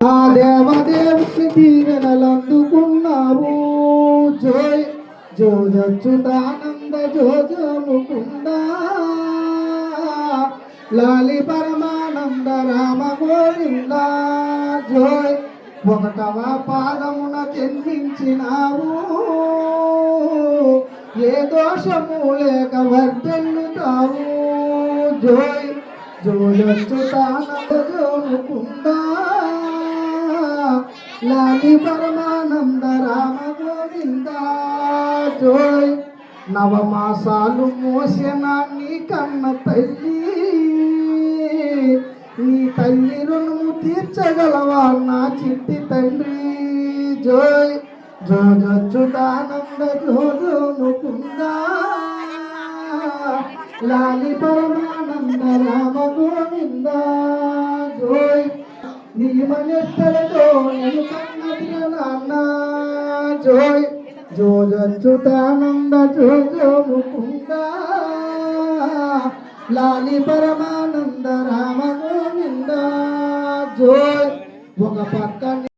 ఆ దేవదేవుని దీవెనలందుకున్నావు. జోయ్ జోజచ్యుతానంద జోజో ముకుంద లాలి పరమానంద రామ గోవింద. జోయ్ ఒకటవ పాదమున జన్మించినావు, ఏ దోషము లేక వర్ధిల్లుతావు. జోయ్ జోజచ్యుతానంద జో ముకుంద లాలి పరమానంద రామ గోవింద. జోయ్ నవమాసాలు మోసిన నీ కన్న తల్లి, నీ తల్లి రుణము తీర్చగలవా నా చిట్టి తండ్రి. జోయ్ జోజచ్యుతానంద జోజో ముకుంద లాలి పరమానంద రామ గోవింద. జోయ్ నీ మనెత్తలతో నేను కన్నదిన నాన్న. జోయ్ జోజచ్యుతానంద జోజో ముకుంద లాలి పరమానంద రామ గోవింద. జోయ్ ఒక పక్క